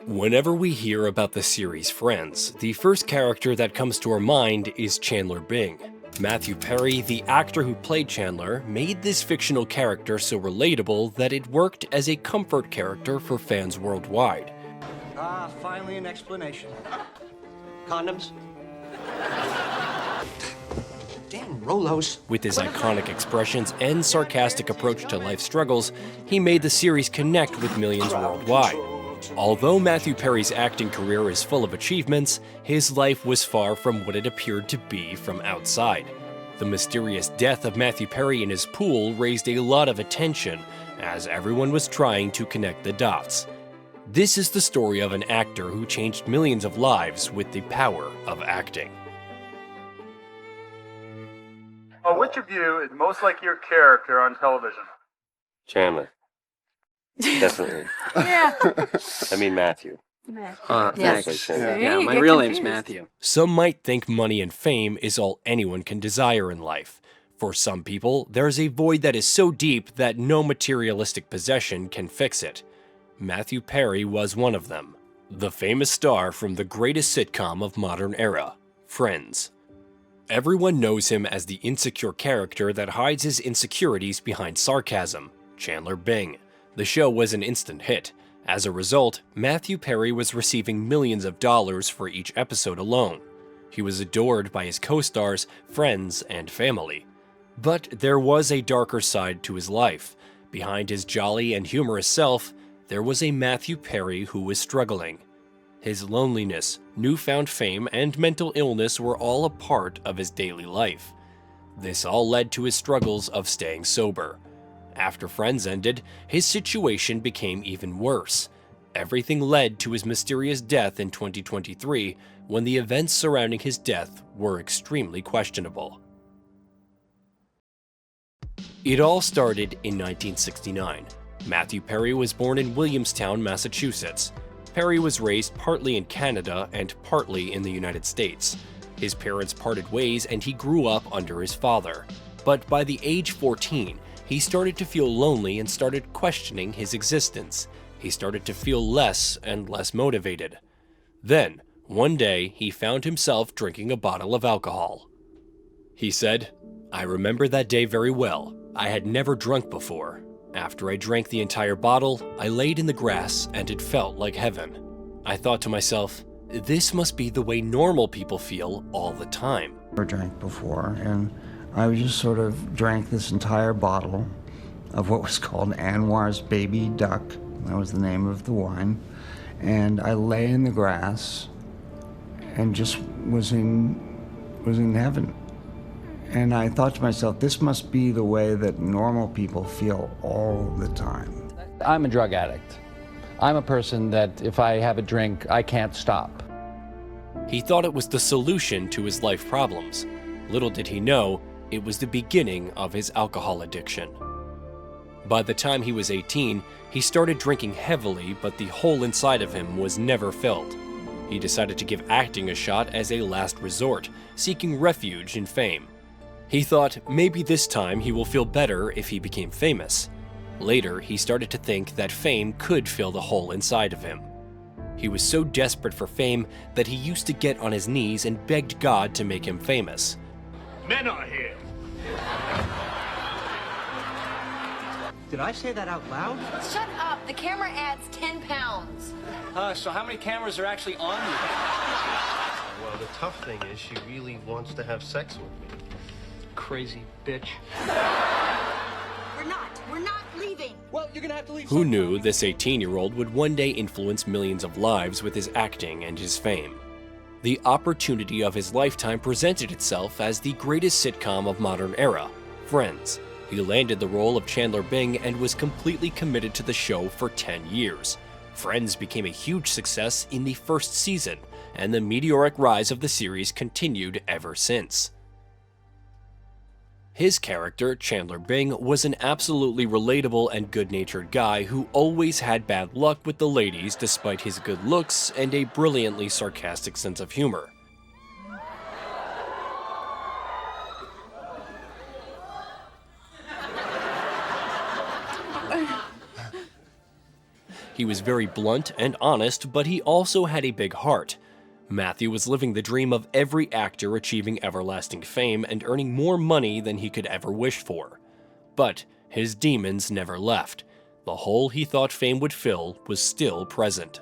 Whenever we hear about the series Friends, the first character that comes to our mind is Chandler Bing. Matthew Perry, the actor who played Chandler, made this fictional character so relatable that it worked as a comfort character for fans worldwide. Ah, finally an explanation. Condoms? Damn Rolos. With his iconic expressions and sarcastic approach to life struggles, he made the series connect with millions worldwide. Although Matthew Perry's acting career is full of achievements, his life was far from what it appeared to be from outside. The mysterious death of Matthew Perry in his pool raised a lot of attention, as everyone was trying to connect the dots. This is the story of an actor who changed millions of lives with the power of acting. Which of you is most like your character on television? Chandler. Definitely. Yeah. I mean Matthew. Thanks. Yeah, my real name's Matthew. Some might think money and fame is all anyone can desire in life. For some people, there's a void that is so deep that no materialistic possession can fix it. Matthew Perry was one of them, the famous star from the greatest sitcom of modern era, Friends. Everyone knows him as the insecure character that hides his insecurities behind sarcasm, Chandler Bing. The show was an instant hit. As a result, Matthew Perry was receiving millions of dollars for each episode alone. He was adored by his co-stars, friends, and family. But there was a darker side to his life. Behind his jolly and humorous self, there was a Matthew Perry who was struggling. His loneliness, newfound fame, and mental illness were all a part of his daily life. This all led to his struggles of staying sober. After Friends ended, his situation became even worse. Everything led to his mysterious death in 2023, when the events surrounding his death were extremely questionable. It all started in 1969. Matthew Perry was born in Williamstown, Massachusetts. Perry was raised partly in Canada and partly in the United States. His parents parted ways and he grew up under his father. But by the age 14, he started to feel lonely and started questioning his existence. He started to feel less and less motivated. Then, one day, he found himself drinking a bottle of alcohol. He said, "I remember that day very well. I had never drunk before. After I drank the entire bottle, I laid in the grass and it felt like heaven. I thought to myself, this must be the way normal people feel all the time." Never drank before, and I just sort of drank this entire bottle of what was called Anwar's Baby Duck. That was the name of the wine. And I lay in the grass and just was in heaven. And I thought to myself, this must be the way that normal people feel all the time. I'm a drug addict. I'm a person that if I have a drink, I can't stop. He thought it was the solution to his life problems. Little did he know, it was the beginning of his alcohol addiction. By the time he was 18, he started drinking heavily, but the hole inside of him was never filled. He decided to give acting a shot as a last resort, seeking refuge in fame. He thought maybe this time he will feel better if he became famous. Later, he started to think that fame could fill the hole inside of him. He was so desperate for fame that he used to get on his knees and begged God to make him famous. Men are here. Did I say that out loud? Shut up. The camera adds 10 pounds. So how many cameras are actually on you? Well, the tough thing is she really wants to have sex with me. Crazy bitch. We're not leaving. Well, you're gonna have to leave. Who knew this 18-year-old would one day influence millions of lives with his acting and his fame? The opportunity of his lifetime presented itself as the greatest sitcom of modern era, Friends. He landed the role of Chandler Bing and was completely committed to the show for 10 years. Friends became a huge success in the first season, and the meteoric rise of the series continued ever since. His character, Chandler Bing, was an absolutely relatable and good-natured guy who always had bad luck with the ladies despite his good looks and a brilliantly sarcastic sense of humor. He was very blunt and honest, but he also had a big heart. Matthew was living the dream of every actor achieving everlasting fame and earning more money than he could ever wish for. But his demons never left. The hole he thought fame would fill was still present.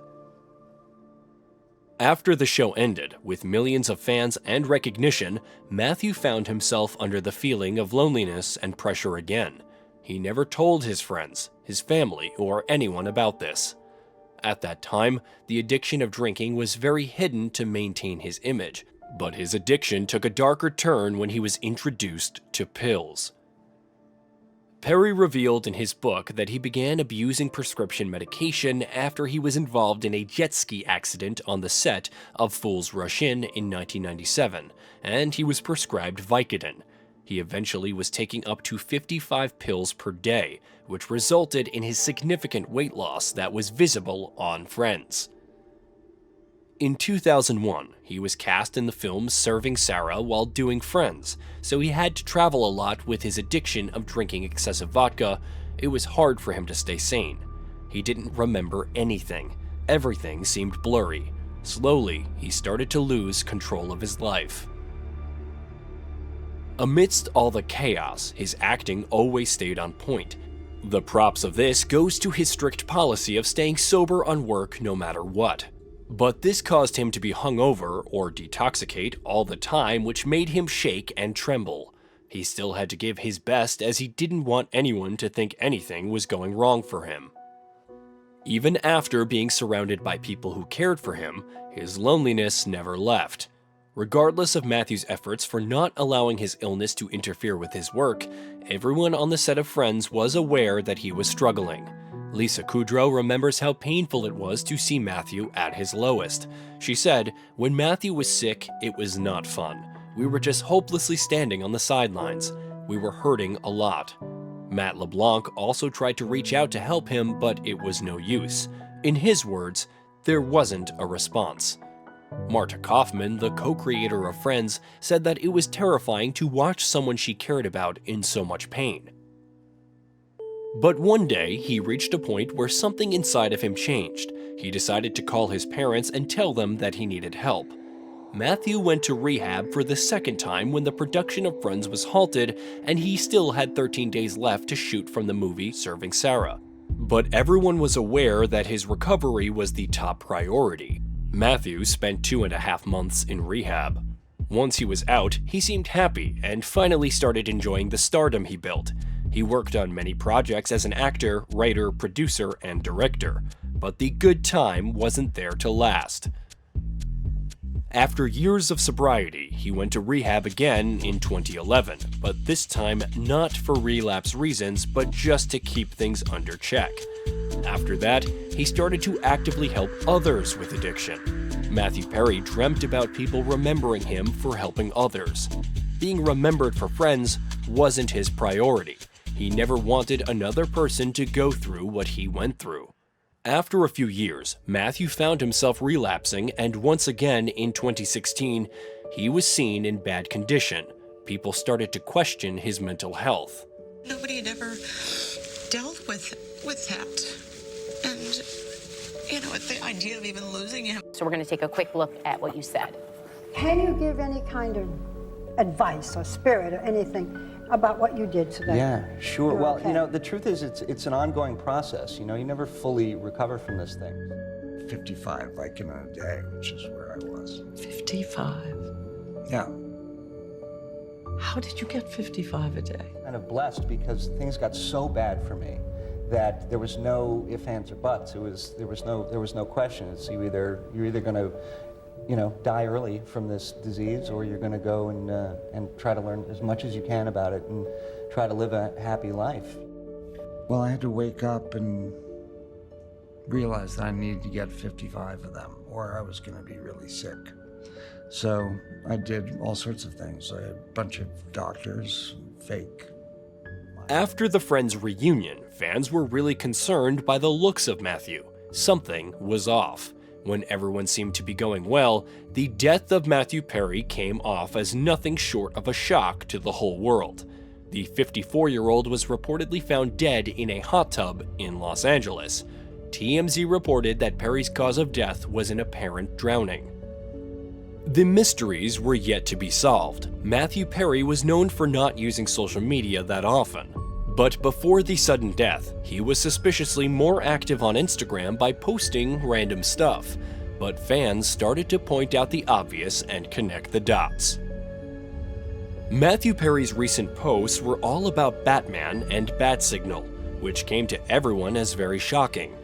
After the show ended, with millions of fans and recognition, Matthew found himself under the feeling of loneliness and pressure again. He never told his friends, his family, or anyone about this. At that time, the addiction of drinking was very hidden to maintain his image, but his addiction took a darker turn when he was introduced to pills. Perry revealed in his book that he began abusing prescription medication after he was involved in a jet ski accident on the set of Fools Rush In 1997, and he was prescribed Vicodin. He eventually was taking up to 55 pills per day, which resulted in his significant weight loss that was visible on Friends. In 2001, he was cast in the film Serving Sarah while doing Friends, so he had to travel a lot with his addiction of drinking excessive vodka. It was hard for him to stay sane. He didn't remember anything. Everything seemed blurry. Slowly, he started to lose control of his life. Amidst all the chaos, his acting always stayed on point. The props of this goes to his strict policy of staying sober on work no matter what. But this caused him to be hungover or detoxicate all the time, which made him shake and tremble. He still had to give his best as he didn't want anyone to think anything was going wrong for him. Even after being surrounded by people who cared for him, his loneliness never left. Regardless of Matthew's efforts for not allowing his illness to interfere with his work, everyone on the set of Friends was aware that he was struggling. Lisa Kudrow remembers how painful it was to see Matthew at his lowest. She said, "When Matthew was sick, it was not fun. We were just hopelessly standing on the sidelines. We were hurting a lot." Matt LeBlanc also tried to reach out to help him, but it was no use. In his words, there wasn't a response. Marta Kaufman, the co-creator of Friends, said that it was terrifying to watch someone she cared about in so much pain. But one day, he reached a point where something inside of him changed. He decided to call his parents and tell them that he needed help. Matthew went to rehab for the second time when the production of Friends was halted, and he still had 13 days left to shoot from the movie Serving Sarah. But everyone was aware that his recovery was the top priority. Matthew spent 2.5 months in rehab. Once he was out, he seemed happy and finally started enjoying the stardom he built. He worked on many projects as an actor, writer, producer, and director, but the good time wasn't there to last. After years of sobriety, he went to rehab again in 2011, but this time not for relapse reasons, but just to keep things under check. After that, he started to actively help others with addiction. Matthew Perry dreamt about people remembering him for helping others. Being remembered for Friends wasn't his priority. He never wanted another person to go through what he went through. After a few years, Matthew found himself relapsing, and once again in 2016, he was seen in bad condition. People started to question his mental health. Nobody had ever dealt with that. And, the idea of even losing him. So we're going to take a quick look at what you said. Can you give any kind of advice or spirit or anything about what you did today? Yeah, sure. You're Well, okay. the truth is it's an ongoing process. You never fully recover from this thing. 55 Vicodin a day, which is where I was. 55? Yeah. How did you get 55 a day? Kind of blessed because things got so bad for me that there was no ifs, ands, or buts. There was no question. It's you're either going to die early from this disease, or you're going to go and try to learn as much as you can about it and try to live a happy life. Well, I had to wake up and realize that I needed to get 55 of them, or I was going to be really sick. So I did all sorts of things. I had a bunch of doctors, fake. After the Friends reunion, fans were really concerned by the looks of Matthew. Something was off. When everyone seemed to be going well, the death of Matthew Perry came off as nothing short of a shock to the whole world. The 54-year-old was reportedly found dead in a hot tub in Los Angeles. TMZ reported that Perry's cause of death was an apparent drowning. The mysteries were yet to be solved. Matthew Perry was known for not using social media that often. But before the sudden death, he was suspiciously more active on Instagram by posting random stuff. But fans started to point out the obvious and connect the dots. Matthew Perry's recent posts were all about Batman and Bat Signal, which came to everyone as very shocking.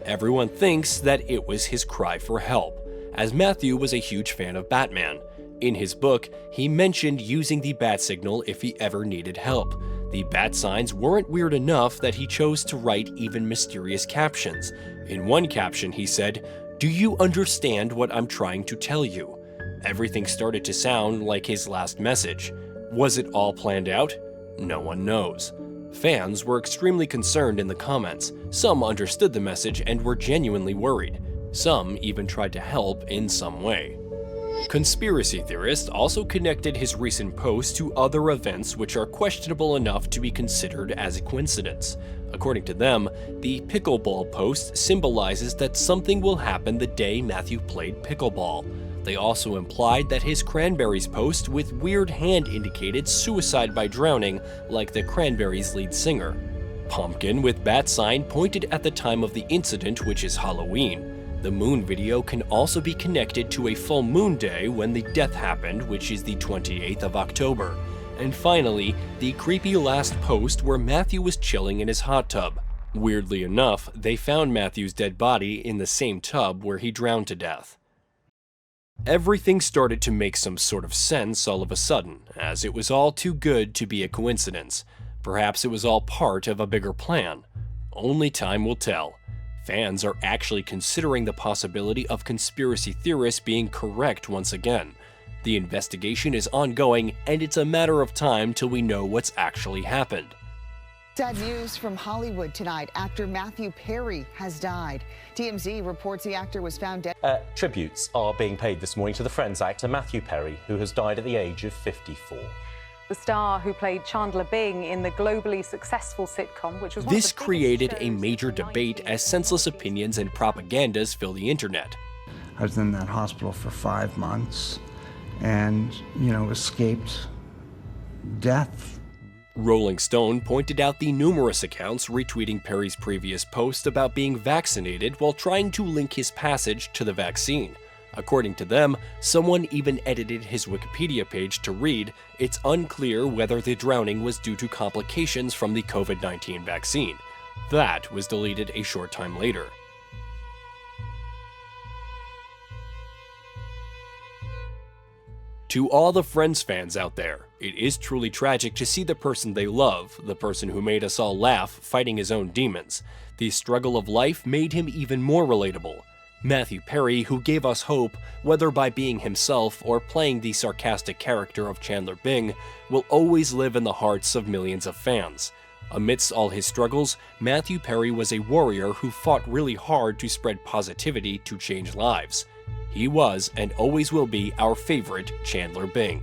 Everyone thinks that it was his cry for help, as Matthew was a huge fan of Batman. In his book, he mentioned using the bat signal if he ever needed help. The bat signs weren't weird enough that he chose to write even mysterious captions. In one caption, he said, "Do you understand what I'm trying to tell you?" Everything started to sound like his last message. Was it all planned out? No one knows. Fans were extremely concerned in the comments. Some understood the message and were genuinely worried. Some even tried to help in some way. Conspiracy theorists also connected his recent posts to other events which are questionable enough to be considered as a coincidence. According to them, the pickleball post symbolizes that something will happen the day Matthew played pickleball. They also implied that his Cranberries post with weird hand indicated suicide by drowning, like the Cranberries lead singer. Pumpkin with bat sign pointed at the time of the incident, which is Halloween. The moon video can also be connected to a full moon day when the death happened, which is the 28th of October. And finally, the creepy last post where Matthew was chilling in his hot tub. Weirdly enough, they found Matthew's dead body in the same tub where he drowned to death. Everything started to make some sort of sense all of a sudden, as it was all too good to be a coincidence. Perhaps it was all part of a bigger plan. Only time will tell. Fans are actually considering the possibility of conspiracy theorists being correct once again. The investigation is ongoing, and it's a matter of time till we know what's actually happened. Sad news from Hollywood tonight. Actor Matthew Perry has died. TMZ reports the actor was found dead. Tributes are being paid this morning to the Friends actor Matthew Perry, who has died at the age of 54. The star who played Chandler Bing in the globally successful sitcom, which was This created a major debate as senseless opinions and propagandas fill the internet. I was in that hospital for 5 months and, escaped death. Rolling Stone pointed out the numerous accounts retweeting Perry's previous post about being vaccinated while trying to link his passage to the vaccine. According to them, someone even edited his Wikipedia page to read, "It's unclear whether the drowning was due to complications from the COVID-19 vaccine." That was deleted a short time later. To all the Friends fans out there, it is truly tragic to see the person they love, the person who made us all laugh, fighting his own demons. The struggle of life made him even more relatable. Matthew Perry, who gave us hope, whether by being himself or playing the sarcastic character of Chandler Bing, will always live in the hearts of millions of fans. Amidst all his struggles, Matthew Perry was a warrior who fought really hard to spread positivity to change lives. He was and always will be our favorite Chandler Bing.